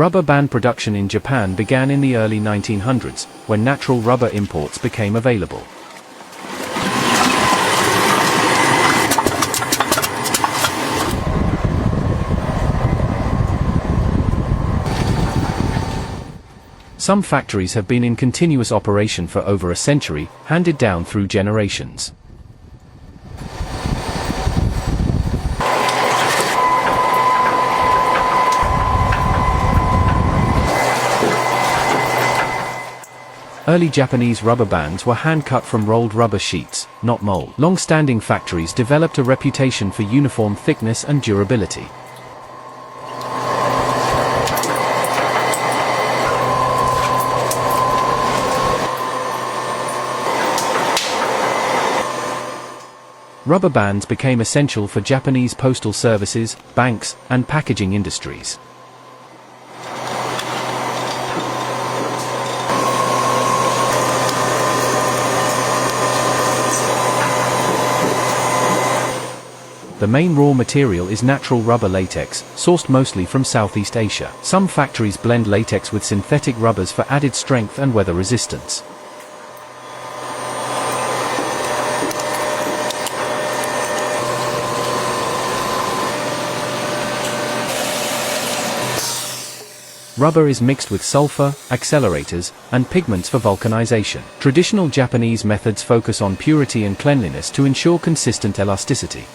Rubber band production in Japan began in the early 1900s, when natural rubber imports became available. Some factories have been in continuous operation for over a century, handed down through generations. Early Japanese rubber bands were hand-cut from rolled rubber sheets, not mold. Long-standing factories developed a reputation for uniform thickness and durability. Rubber bands became essential for Japanese postal services, banks, and packaging industries. The main raw material is natural rubber latex, sourced mostly from Southeast Asia. Some factories blend latex with synthetic rubbers for added strength and weather resistance. Rubber is mixed with sulfur, accelerators, and pigments for vulcanization. Traditional Japanese methods focus on purity and cleanliness to ensure consistent elasticity.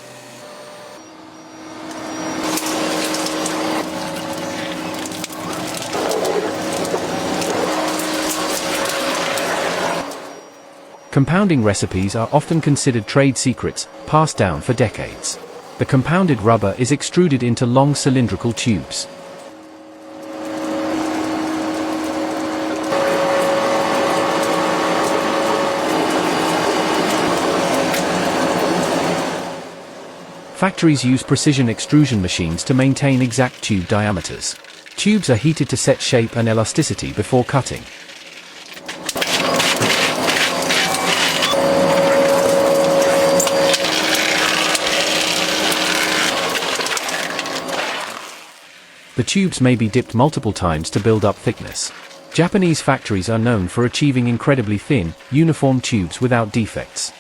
Compounding recipes are often considered trade secrets, passed down for decades. The compounded rubber is extruded into long cylindrical tubes. Factories use precision extrusion machines to maintain exact tube diameters. Tubes are heated to set shape and elasticity before cutting. The tubes may be dipped multiple times to build up thickness. Japanese factories are known for achieving incredibly thin, uniform tubes without defects.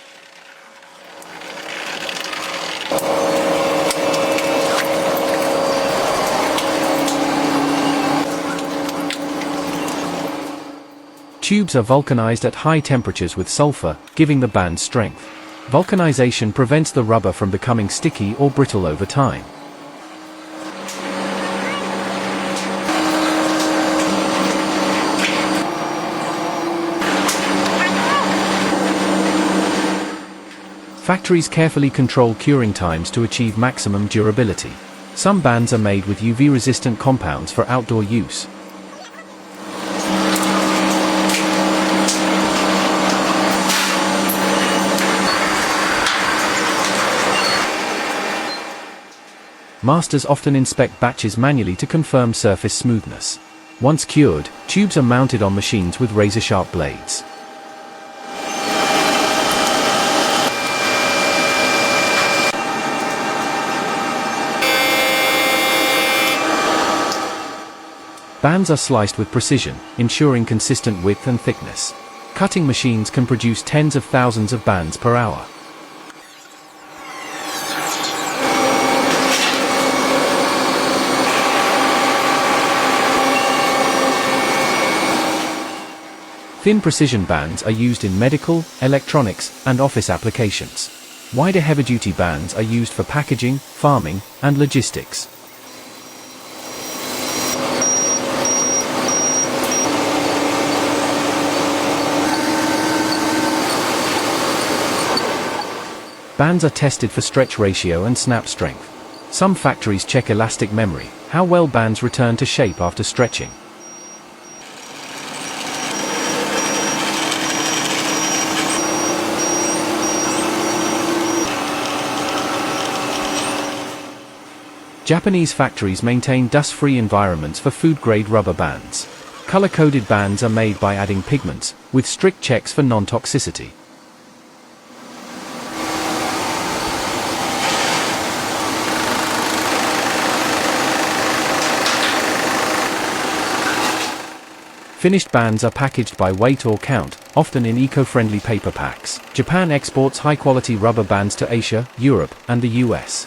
Tubes are vulcanized at high temperatures with sulfur, giving the band strength. Vulcanization prevents the rubber from becoming sticky or brittle over time. Factories carefully control curing times to achieve maximum durability. Some bands are made with UV-resistant compounds for outdoor use. Masters often inspect batches manually to confirm surface smoothness. Once cured, tubes are mounted on machines with razor-sharp blades. Bands are sliced with precision, ensuring consistent width and thickness. Cutting machines can produce tens of thousands of bands per hour. Thin precision bands are used in medical, electronics, and office applications. Wider heavy-duty bands are used for packaging, farming, and logistics. Bands are tested for stretch ratio and snap strength. Some factories check elastic memory, how well bands return to shape after stretching. Japanese factories maintain dust-free environments for food-grade rubber bands. Color-coded bands are made by adding pigments, with strict checks for non-toxicity. Finished bands are packaged by weight or count, often in eco-friendly paper packs. Japan exports high-quality rubber bands to Asia, Europe, and the US.